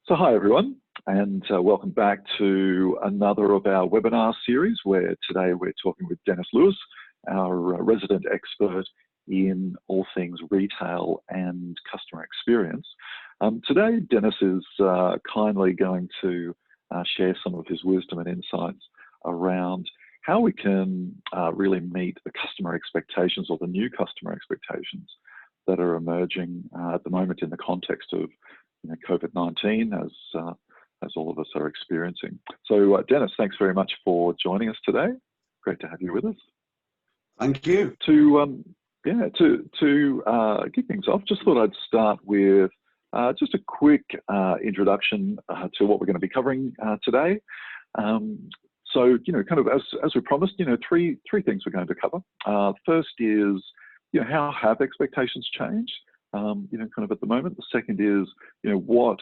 So hi everyone, and welcome back to another of our webinar series where today we're talking with Dennis Lewis, our resident expert in all things retail and customer experience. Today Dennis is kindly going to share some of his wisdom and insights around how we can really meet the customer expectations or the new customer expectations that are emerging at the moment in the context of COVID-19 as all of us are experiencing. So Dennis, thanks very much for joining us today. Great to have you with us. Thank you. To kick things off, just thought I'd start with just a quick introduction to what we're going to be covering today. So kind of as we promised, three things we're going to cover. First is how have expectations changed? Kind of at the moment. The second is, what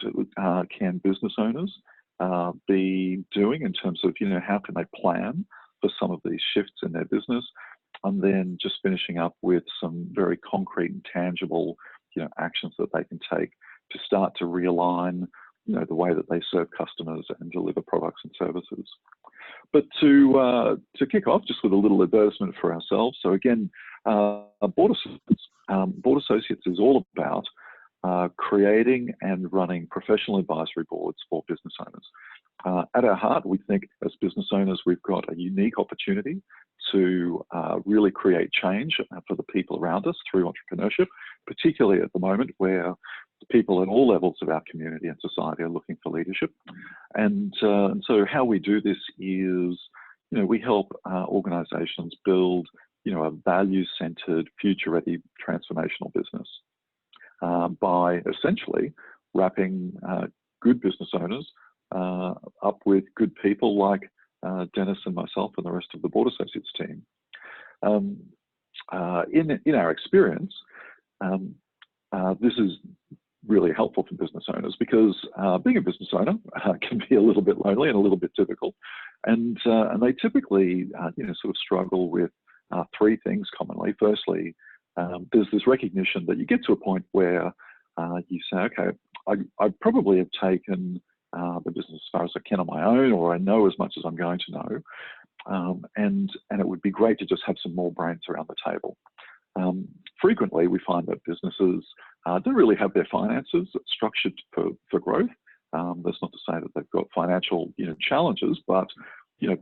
can business owners be doing in terms of, how can they plan for some of these shifts in their business? And then just finishing up with some very concrete and tangible, actions that they can take to start to realign, the way that they serve customers and deliver products and services. But to kick off, just with a little advertisement for ourselves. So again, Board Associates is all about creating and running professional advisory boards for business owners. At our heart, we think as business owners, we've got a unique opportunity to really create change for the people around us through entrepreneurship, particularly at the moment where people at all levels of our community and society are looking for leadership. And so how we do this is, we help organizations build a value-centered, future-ready, transformational business by essentially wrapping good business owners up with good people like Dennis and myself and the rest of the Board Associates team. In our experience, this is really helpful for business owners because being a business owner can be a little bit lonely and a little bit difficult, and they typically sort of struggle with three things commonly. Firstly, there's this recognition that you get to a point where you say, okay, I probably have taken the business as far as I can on my own, or I know as much as I'm going to know, and it would be great to just have some more brains around the table. Frequently, we find that businesses don't really have their finances structured for growth. That's not to say that they've got financial challenges, but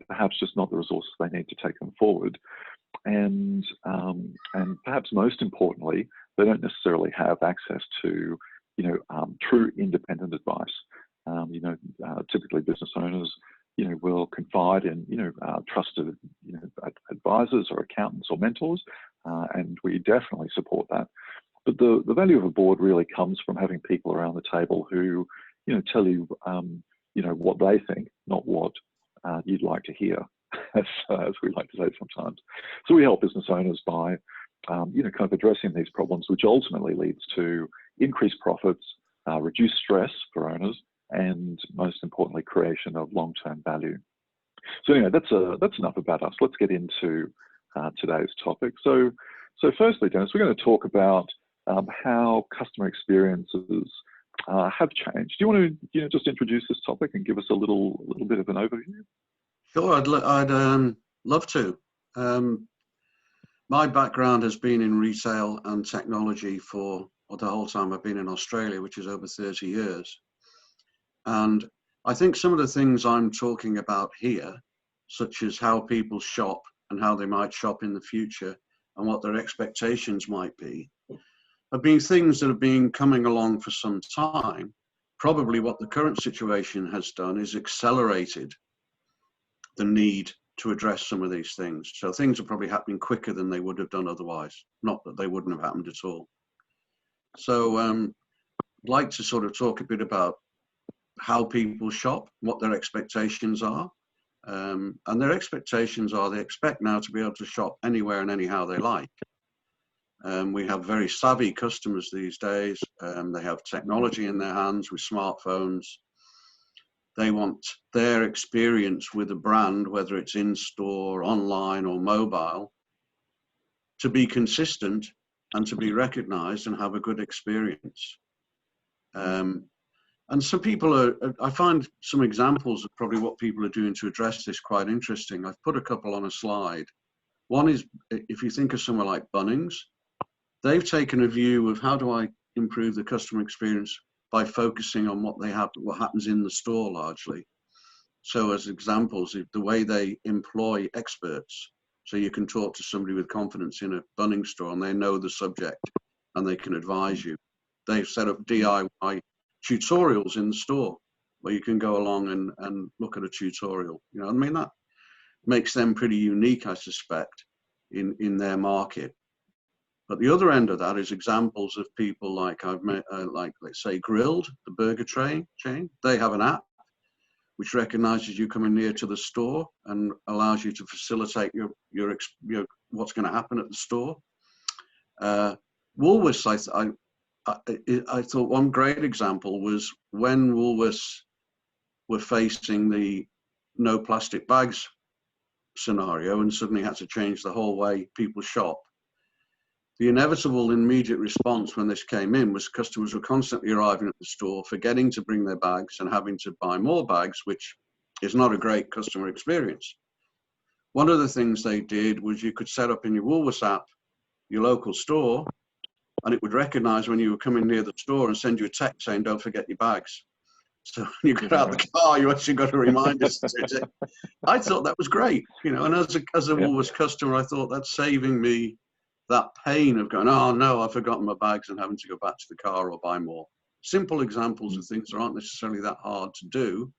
perhaps just not the resources they need to take them forward. And perhaps most importantly, they don't necessarily have access to true independent advice. Typically business owners will confide in trusted advisors or accountants or mentors, and we definitely support that. But the value of a board really comes from having people around the table who tell you what they think, not what you'd like to hear, as we like to say sometimes. So we help business owners by kind of addressing these problems, which ultimately leads to increased profits, reduced stress for owners, and most importantly, creation of long-term value. So anyway, that's enough about us. Let's get into today's topic. So firstly, Dennis, we're going to talk about how customer experiences have changed. Do you want to just introduce this topic and give us a little bit of an overview? Sure, I'd love to. My background has been in retail and technology for the whole time I've been in Australia, which is over 30 years. And I think some of the things I'm talking about here, such as how people shop and how they might shop in the future and what their expectations might be, have been things that have been coming along for some time. Probably what the current situation has done is accelerated the need to address some of these things. So things are probably happening quicker than they would have done otherwise. Not that they wouldn't have happened at all. So I'd like to sort of talk a bit about how people shop, what their expectations are. And their expectations are they expect now to be able to shop anywhere and anyhow they like. We have very savvy customers these days. They have technology in their hands with smartphones. They want their experience with a brand, whether it's in-store, online, or mobile, to be consistent and to be recognized and have a good experience. And some people I find some examples of probably what people are doing to address this quite interesting. I've put a couple on a slide. One is, if you think of somewhere like Bunnings, they've taken a view of how do I improve the customer experience by focusing on what happens in the store largely. So as examples, the way they employ experts, so you can talk to somebody with confidence in a Bunnings store and they know the subject and they can advise you. They've set up DIY tutorials in the store where you can go along and look at a tutorial. You know, I mean, that makes them pretty unique, I suspect, in their market. But the other end of that is examples of people like I've met, like let's say Grilled, the burger chain. They have an app which recognizes you coming near to the store and allows you to facilitate your what's going to happen at the store. Woolworths, I thought one great example was when Woolworths were facing the no plastic bags scenario and suddenly had to change the whole way people shop. The inevitable immediate response when this came in was customers were constantly arriving at the store, forgetting to bring their bags and having to buy more bags, which is not a great customer experience. One of the things they did was you could set up in your Woolworths app your local store, and it would recognize when you were coming near the store and send you a text saying, don't forget your bags. So when you get out of the car, you actually got a reminder to do it. I thought that was great, you know, and as a Woolworths customer, I thought that's saving me that pain of going, oh no, I've forgotten my bags and having to go back to the car or buy more. Simple examples of things that aren't necessarily that hard to do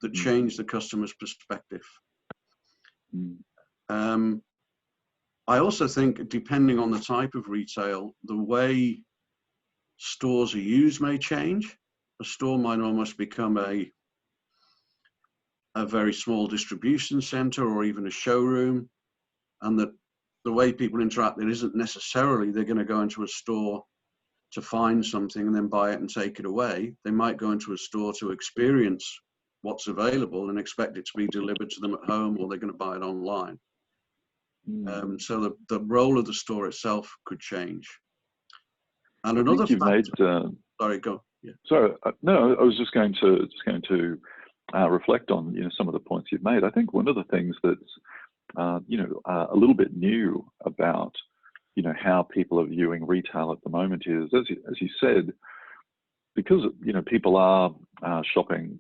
that change the customer's perspective. I also think, depending on the type of retail, the way stores are used may change. A store might almost become a very small distribution center or even a showroom, and that the way people interact there isn't necessarily they're going to go into a store to find something and then buy it and take it away. They might go into a store to experience what's available and expect it to be delivered to them at home, or they're going to buy it online. So the role of the store itself could change. And another factor, sorry, go. Yeah. So no, I was just going to reflect on some of the points you've made. I think one of the things that's a little bit new about how people are viewing retail at the moment is, as you said, because people are shopping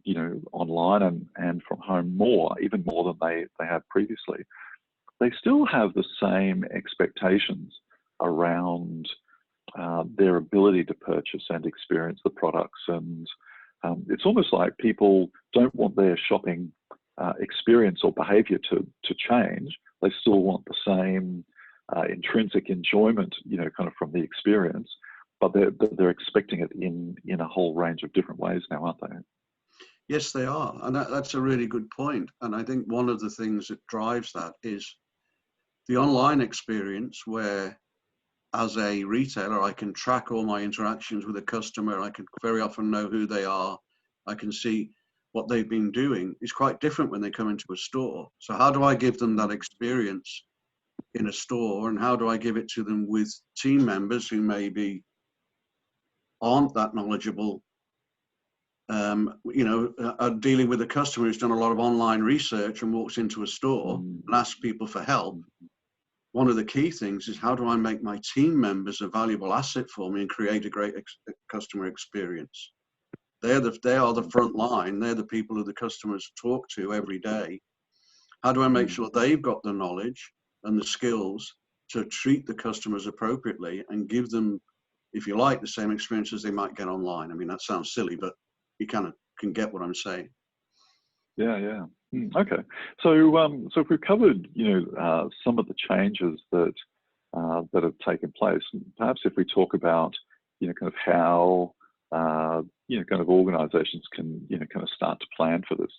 online and from home even more than they have previously. They still have the same expectations around their ability to purchase and experience the products, and it's almost like people don't want their shopping experience or behavior to change. They still want the same intrinsic enjoyment, kind of from the experience, but they're expecting it in a whole range of different ways now, aren't they? Yes, they are, and that's a really good point. And I think one of the things that drives that is the online experience, where as a retailer, I can track all my interactions with a customer. I can very often know who they are. I can see what they've been doing. Is quite different when they come into a store. So how do I give them that experience in a store, and how do I give it to them with team members who maybe aren't that knowledgeable, dealing with a customer who's done a lot of online research and walks into a store and asks people for help? One of the key things is, how do I make my team members a valuable asset for me and create a great customer experience? They are the front line. They're the people who the customers talk to every day. How do I make sure they've got the knowledge and the skills to treat the customers appropriately and give them, if you like, the same experience as they might get online? I mean, that sounds silly, but you kind of can get what I'm saying. Yeah. Okay. So if we've covered, some of the changes that have taken place, perhaps if we talk about, kind of how, kind of organisations can, kind of start to plan for this.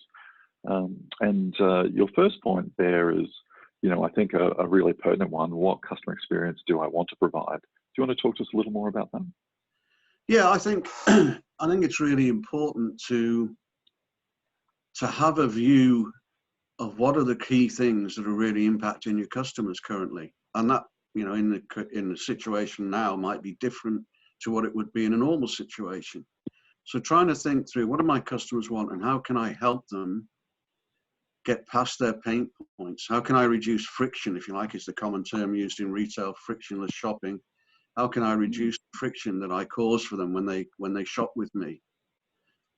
And your first point there is, I think a really pertinent one. What customer experience do I want to provide? Do you want to talk to us a little more about that? Yeah, I think it's really important to have a view of what are the key things that are really impacting your customers currently, and that in the situation now might be different to what it would be in a normal situation. So trying to think through what do my customers want and how can I help them get past their pain points? How can I reduce friction, if you like, is the common term used in retail, frictionless shopping. How can I reduce friction that I cause for them when they shop with me?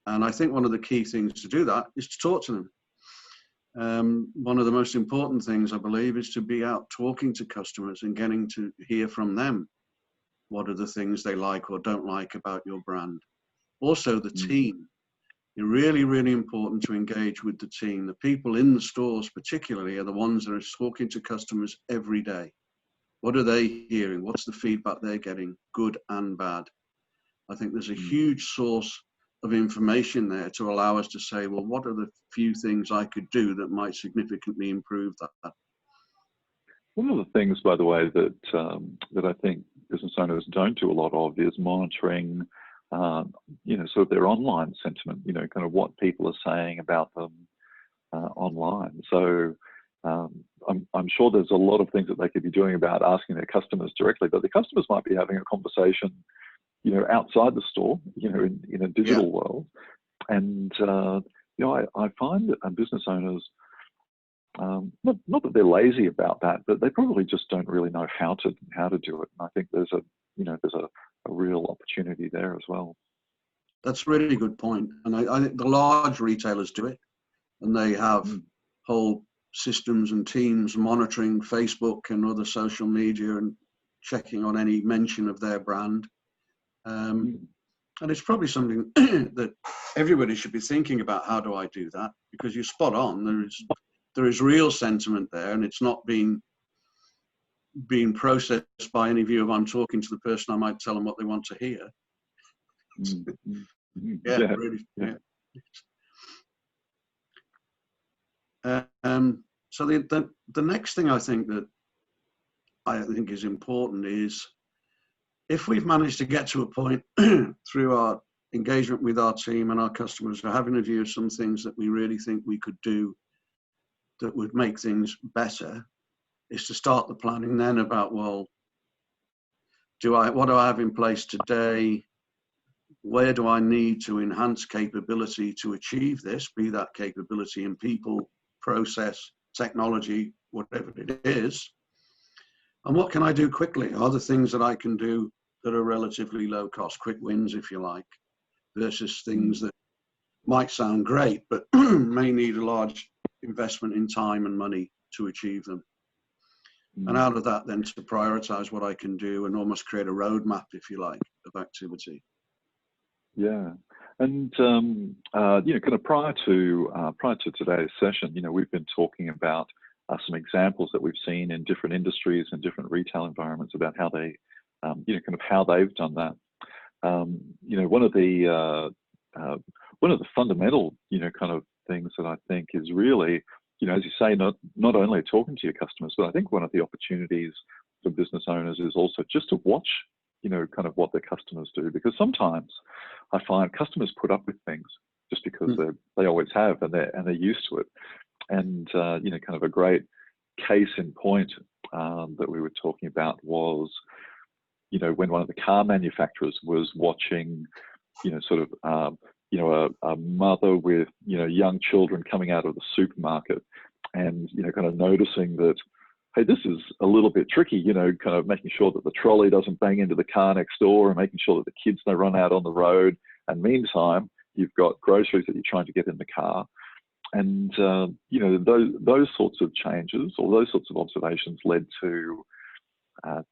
And I think one of the key things to do that is to talk to them. One of the most important things, I believe, is to be out talking to customers and getting to hear from them. What are the things they like or don't like about your brand? Also, the team. It's really, really important to engage with the team. The people in the stores particularly are the ones that are talking to customers every day. What are they hearing? What's the feedback they're getting, good and bad? I think there's a huge source of information there to allow us to say, well, what are the few things I could do that might significantly improve that? One of the things, by the way, that that I think business owners don't do a lot of is monitoring, sort of their online sentiment. Kind of what people are saying about them online. So I'm sure there's a lot of things that they could be doing about asking their customers directly, but the customers might be having a conversation, outside the store, in a digital world. And, I find that business owners, not that they're lazy about that, but they probably just don't really know how to do it. And I think there's a real opportunity there as well. That's a really good point. And I think the large retailers do it, and they have whole systems and teams monitoring Facebook and other social media and checking on any mention of their brand. And it's probably something that everybody should be thinking about. How do I do that? Because you're spot on. There is real sentiment there, and it's not being processed by any view of I'm talking to the person. I might tell them what they want to hear. Really. So the next thing I think is important is, if we've managed to get to a point through our engagement with our team and our customers are having a view of some things that we really think we could do that would make things better, is to start the planning then about, well, what do I have in place today? Where do I need to enhance capability to achieve this, be that capability in people, process, technology, whatever it is? And what can I do quickly? Are there things that I can do that are relatively low cost, quick wins, if you like, versus things that might sound great, but may need a large investment in time and money to achieve them? And out of that, then to prioritize what I can do and almost create a roadmap, if you like, of activity. Yeah, and kind of prior to today's session, we've been talking about some examples that we've seen in different industries and different retail environments about how they, kind of how they've done that. One of the fundamental, kind of things that I think is really, as you say, not only talking to your customers, but I think one of the opportunities for business owners is also just to watch, kind of what their customers do, because sometimes I find customers put up with things just because they always have, and they're used to it. And kind of a great case in point that we were talking about was, when one of the car manufacturers was watching, sort of a mother with young children coming out of the supermarket, and kind of noticing that, hey, this is a little bit tricky, kind of making sure that the trolley doesn't bang into the car next door, and making sure that the kids don't run out on the road. And meantime, you've got groceries that you're trying to get in the car. And, those sorts of changes, or those sorts of observations, led to, a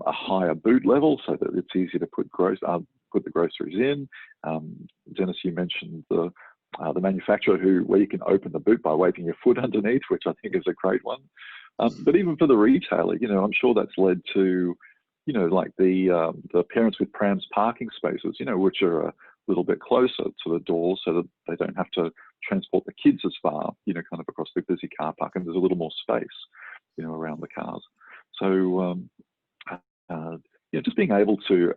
higher boot level, so that it's easier to put the groceries in. Dennis, you mentioned the manufacturer where you can open the boot by waving your foot underneath, which I think is a great one. But even for the retailer, I'm sure that's led to, like the parents with prams parking spaces, which are a little bit closer to the door, so that they don't have to transport the kids as far, kind of across the busy car park, and there's a little more space, around the cars. So, just being able to,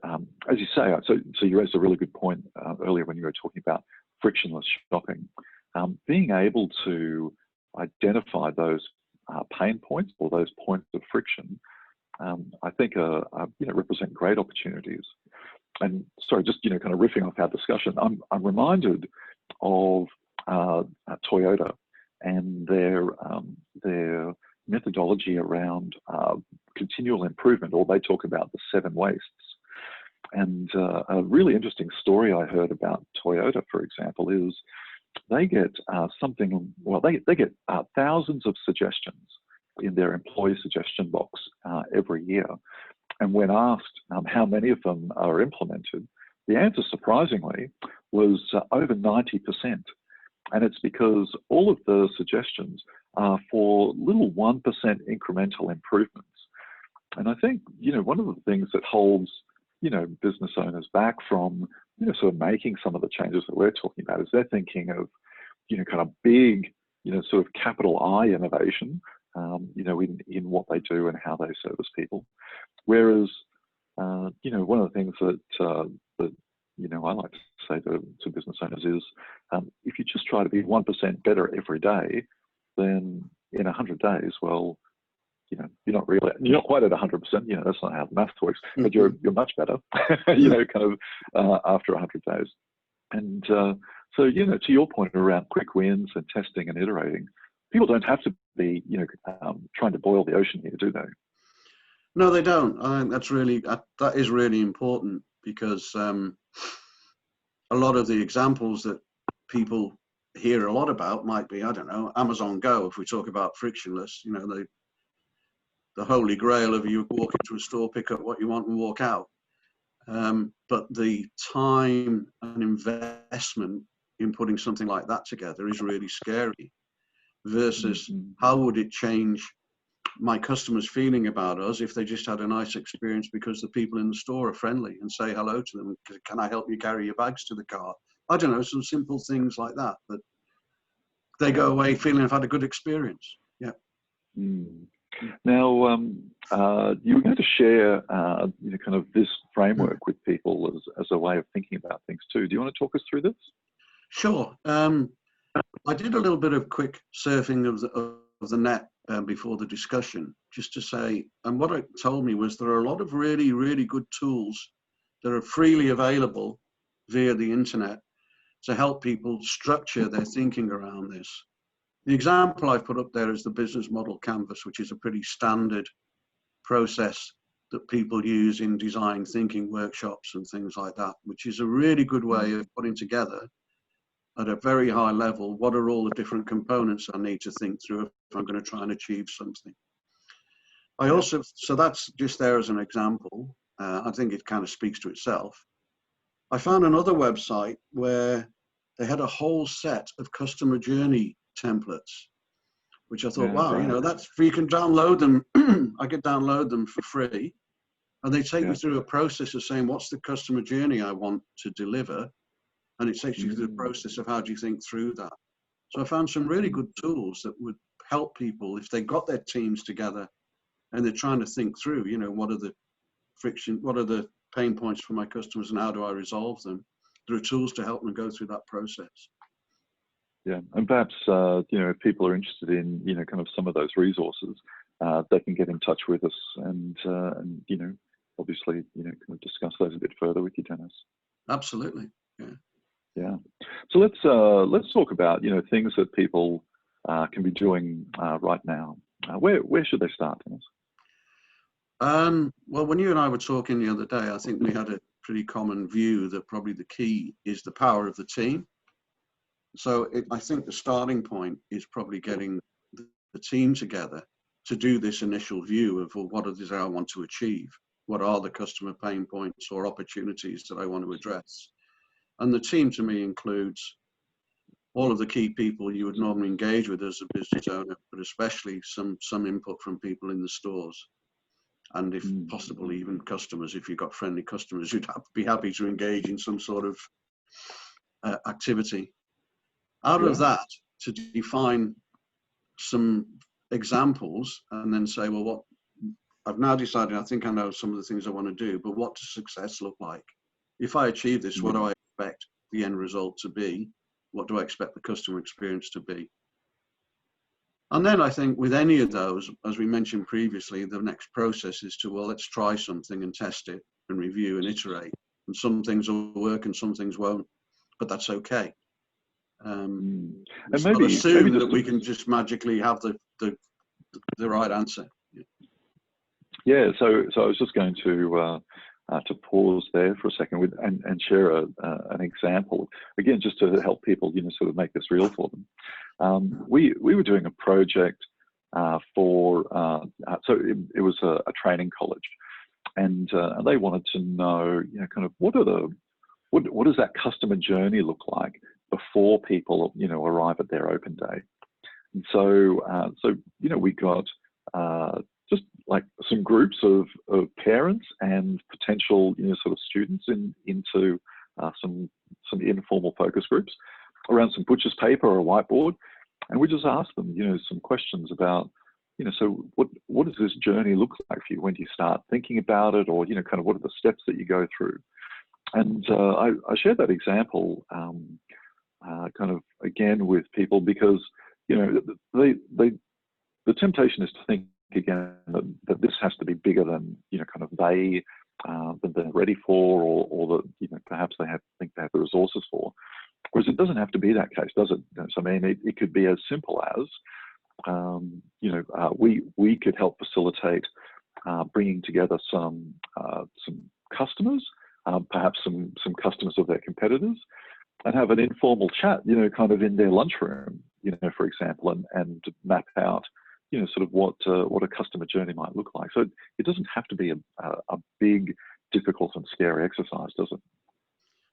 as you say, so you raised a really good point earlier when you were talking about frictionless shopping, being able to identify those pain points, or those points of friction, I think represent great opportunities. and sorry, just kind of riffing off our discussion, I'm reminded of Toyota and their methodology around continual improvement, or they talk about the 7 wastes. And a really interesting story I heard about Toyota, for example, is they get they get thousands of suggestions in their employee suggestion box every year. And when asked how many of them are implemented, the answer, surprisingly, was over 90%. And it's because all of the suggestions are for little 1% incremental improvements. And I think, one of the things that holds, business owners back from, sort of making some of the changes that we're talking about is they're thinking of, kind of big, sort of capital I innovation, in what they do and how they service people. Whereas, one of the things that I like to say to business owners is, if you just try to be 1% better every day, then in 100 days, well, you're not quite at 100%. That's not how the math works, but you're much better. Kind of after 100 days. And so, to your point around quick wins and testing and iterating, people don't have to be, trying to boil the ocean here, do they? No, they don't. I think that is really important, because a lot of the examples that people hear a lot about might be, I don't know, Amazon Go. If we talk about frictionless, the holy grail of you walk into a store, pick up what you want and walk out. But the time and investment in putting something like that together is really scary, versus how would it change my customers' feeling about us if they just had a nice experience because the people in the store are friendly and say hello to them. Can I help you carry your bags to the car? I don't know, some simple things like that, but they go away feeling I've had a good experience. Yeah. Now, you were going to share, kind of this framework with people as a way of thinking about things too. Do you want to talk us through this? Sure. I did a little bit of quick surfing of the net before the discussion, just to say, and what it told me was there are a lot of really, really good tools that are freely available via the internet to help people structure their thinking around this. The example I've put up there is the business model canvas, which is a pretty standard process that people use in design thinking workshops and things like that, which is a really good way of putting together at a very high level what are all the different components I need to think through if I'm going to try and achieve something. So that's just there as an example. I think it kind of speaks to itself. I found another website where they had a whole set of customer journey templates, which I thought, wow, that's free. You can download them. I could download them for free, and they take you through a process of saying, what's the customer journey I want to deliver? And it takes you through the process of how do you think through that. So I found some really good tools that would help people if they got their teams together and they're trying to think through, what are the what are the pain points for my customers and how do I resolve them? There are tools to help them go through that process. Yeah, and perhaps, if people are interested in, kind of some of those resources, they can get in touch with us and obviously, kind of discuss those a bit further with you, Dennis. Absolutely, yeah. Yeah. So let's talk about, things that people can be doing right now. Where should they start, Dennis? Well, when you and I were talking the other day, I think we had a pretty common view that probably the key is the power of the team. So I think the starting point is probably getting the team together to do this initial view of, well, what it is I want to achieve? What are the customer pain points or opportunities that I want to address? And the team to me includes all of the key people you would normally engage with as a business owner, but especially some input from people in the stores. And if possible, even customers, if you've got friendly customers, you'd be happy to engage in some sort of activity. Out of that, to define some examples and then say, well, what I've now decided, I think I know some of the things I want to do, but what does success look like? If I achieve this, what do I expect the end result to be? What do I expect the customer experience to be? And then I think with any of those, as we mentioned previously, the next process is to, well, let's try something and test it and review and iterate. and some things will work and some things won't, but that's okay. And Let's maybe not assume just that we can just magically have the right answer. yeah. So I was just going to pause there for a second and share an example again, just to help people, sort of make this real for them. We were doing a project for so it was a training college, and they wanted to know, kind of what does that customer journey look like before people, arrive at their open day. And so we got just like some groups of parents and potential, sort of students into some informal focus groups around some butcher's paper or a whiteboard, and we just asked them, some questions about, so what does this journey look like for you? When do you start thinking about it, or kind of what are the steps that you go through? And I shared that example kind of again with people because the temptation is to think again that this has to be bigger than kind of than they're ready for, or that perhaps think they have the resources for. Whereas it doesn't have to be that case, does it? So, I mean, it could be as simple as we could help facilitate bringing together some customers, perhaps some customers of their competitors, and have an informal chat, kind of in their lunchroom, for example, and map out, sort of what a customer journey might look like. So it doesn't have to be a big, difficult and scary exercise, does it?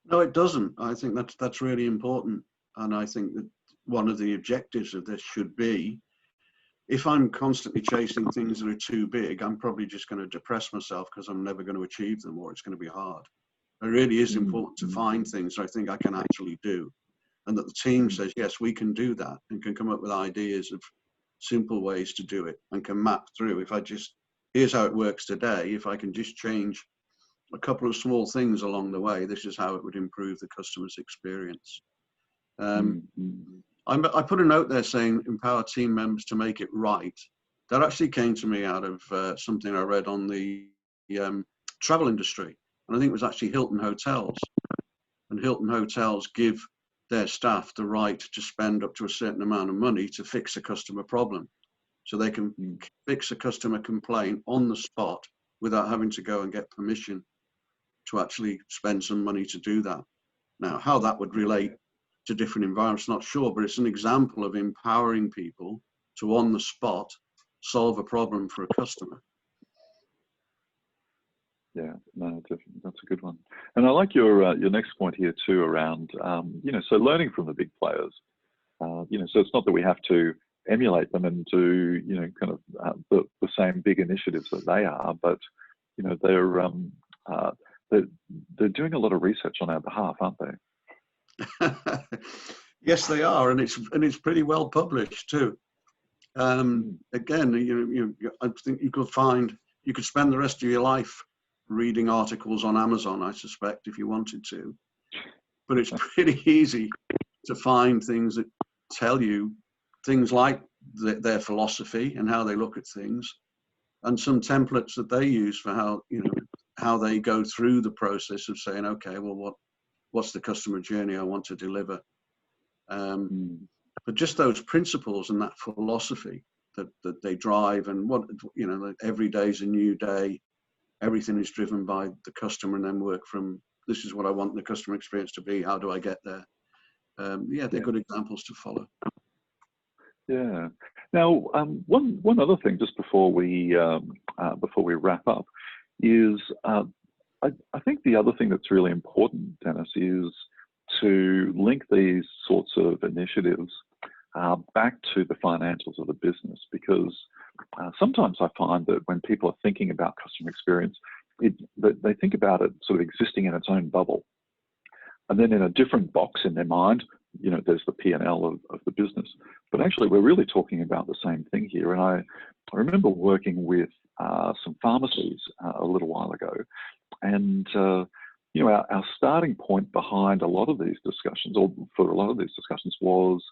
No, it doesn't. I think that's really important. And I think that one of the objectives of this should be, if I'm constantly chasing things that are too big, I'm probably just going to depress myself because I'm never going to achieve them, or it's going to be hard. It really is important to find things I think I can actually do, and that the team says, yes, we can do that, and can come up with ideas of simple ways to do it, and can map through. Here's how it works today. If I can just change a couple of small things along the way, this is how it would improve the customer's experience. I put a note there saying empower team members to make it right. That actually came to me out of something I read on the travel industry. And I think it was actually Hilton Hotels. And Hilton Hotels give their staff the right to spend up to a certain amount of money to fix a customer problem. So they can fix a customer complaint on the spot without having to go and get permission to actually spend some money to do that. Now, how that would relate to different environments, not sure, but it's an example of empowering people to, on the spot, solve a problem for a customer. Yeah, no, that's a good one. And I like your next point here too around, so learning from the big players. So it's not that we have to emulate them and do, kind of the same big initiatives that they are, but, they're doing a lot of research on our behalf, aren't they? Yes, they are, and it's pretty well published too. Again, I think you could spend the rest of your life reading articles on Amazon, I suspect, if you wanted to. But it's pretty easy to find things that tell you things like their philosophy and how they look at things, and some templates that they use for how they go through the process of saying, okay, well, what's the customer journey I want to deliver? But just those principles and that philosophy that they drive, and every day is a new day. Everything is driven by the customer, and then work from, this is what I want the customer experience to be. How do I get there? They're good examples to follow. Yeah. Now, one other thing, just before we wrap up, is I think the other thing that's really important, Dennis, is to link these sorts of initiatives back to the financials of the business, because sometimes I find that when people are thinking about customer experience, they think about it sort of existing in its own bubble. And then in a different box in their mind, there's the P&L of the business. But actually, we're really talking about the same thing here. And I remember working with some pharmacies a little while ago. And, our starting point behind a lot of these discussions, or for a lot of these discussions, was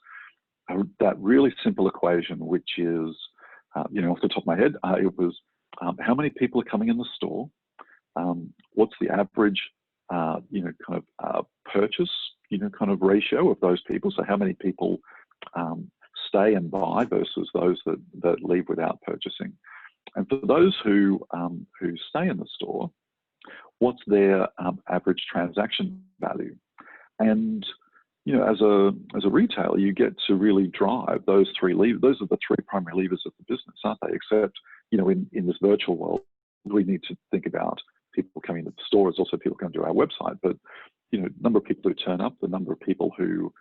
that really simple equation, which is, off the top of my head, it was how many people are coming in the store, what's the average kind of purchase, kind of ratio of those people. So how many people stay and buy versus those that leave without purchasing. And for those who stay in the store, what's their average transaction value? And as a retailer, you get to really drive those three levers. Those are the three primary levers of the business, aren't they? Except, in this virtual world, we need to think about people coming to the store as also people coming to our website. But, number of people who turn up, the number of people who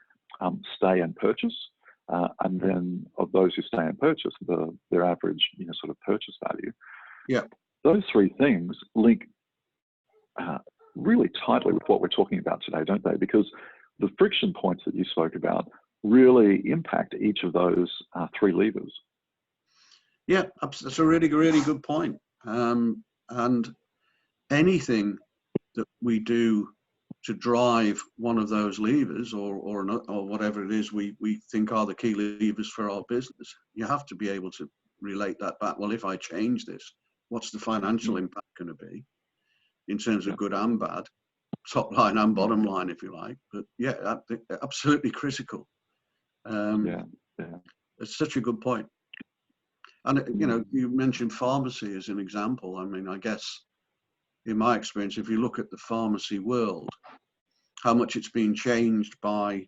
stay and purchase, and then of those who stay and purchase, their average, sort of purchase value. Yeah. Those three things link really tightly with what we're talking about today, don't they? Because the friction points that you spoke about really impact each of those three levers. Yeah, that's a really, really good point. And anything that we do to drive one of those levers or whatever it is we think are the key levers for our business, you have to be able to relate that back. Well, if I change this, what's the financial impact going to be in terms of good and bad, top line and bottom line, if you like? But yeah, absolutely critical. It's such a good point. And, you mentioned pharmacy as an example. I mean, I guess in my experience, if you look at the pharmacy world, how much it's been changed by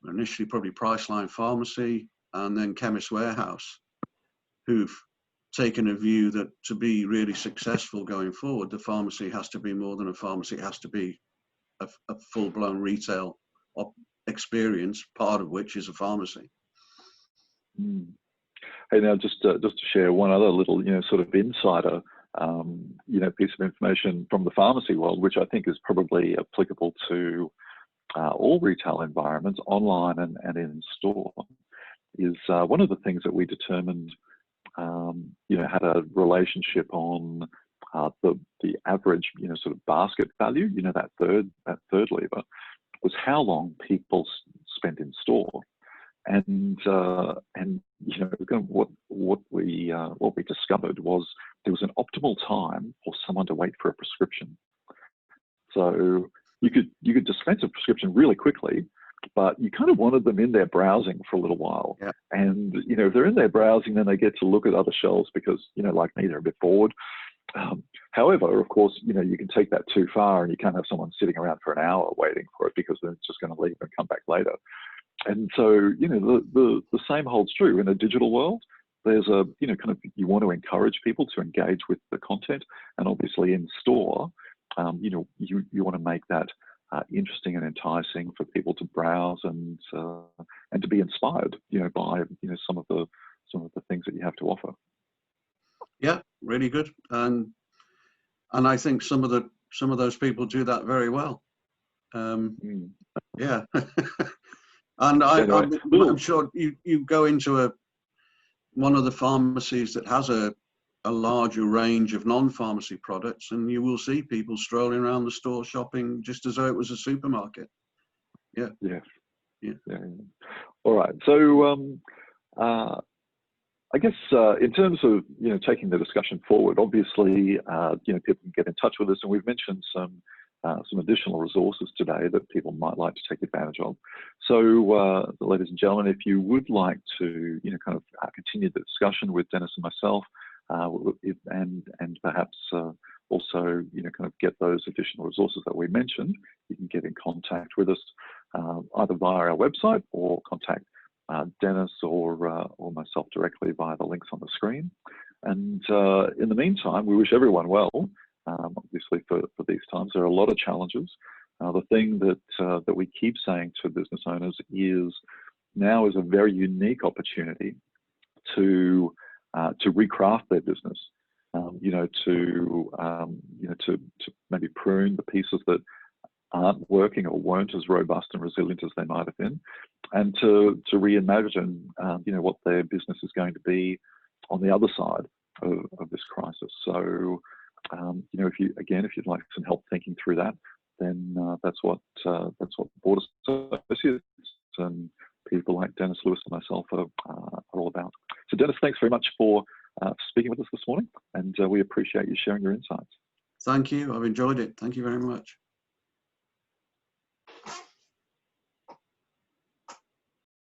initially probably Priceline Pharmacy and then Chemist Warehouse, who've taken a view that to be really successful going forward, the pharmacy has to be more than a pharmacy. It has to be a full-blown retail experience, part of which is a pharmacy. Hey, now just to share one other little, sort of insider, piece of information from the pharmacy world, which I think is probably applicable to all retail environments, online and in store, is one of the things that we determined, had a relationship on the average, sort of basket value, that third lever, was how long people spent in store. And what we discovered was there was an optimal time for someone to wait for a prescription. So you could dispense a prescription really quickly, but you kind of wanted them in there browsing for a little while. Yeah. And if they're in there browsing, then they get to look at other shelves because like me, they're a bit bored. However, of course, you can take that too far, and you can't have someone sitting around for an hour waiting for it because then it's just going to leave and come back later. And so, the same holds true in a digital world. There's a, kind of, you want to encourage people to engage with the content, and obviously in store, you want to make that interesting and enticing for people to browse and to be inspired, by some of the things that you have to offer. Yeah, really good, and I think some of those people do that very well. Yeah. And I'm sure you go into one of the pharmacies that has a larger range of non-pharmacy products, and you will see people strolling around the store shopping just as though it was a supermarket. Yeah. All right. So I guess in terms of taking the discussion forward, obviously people can get in touch with us, and we've mentioned some additional resources today that people might like to take advantage of. So, ladies and gentlemen, if you would like to, kind of continue the discussion with Dennis and myself, and perhaps also, kind of get those additional resources that we mentioned, you can get in contact with us either via our website or contact Dennis or myself directly via the links on the screen. And in the meantime, we wish everyone well. Obviously, for these times, there are a lot of challenges. The thing that we keep saying to business owners is now is a very unique opportunity to recraft their business. To maybe prune the pieces that aren't working or weren't as robust and resilient as they might have been, and to reimagine what their business is going to be on the other side of this crisis. So if you'd like some help thinking through that, then that's what Board Associates and people like Dennis Lewis and myself are all about. So Dennis, thanks very much for speaking with us this morning, and we appreciate you sharing your insights. Thank you. I've enjoyed it. Thank you very much.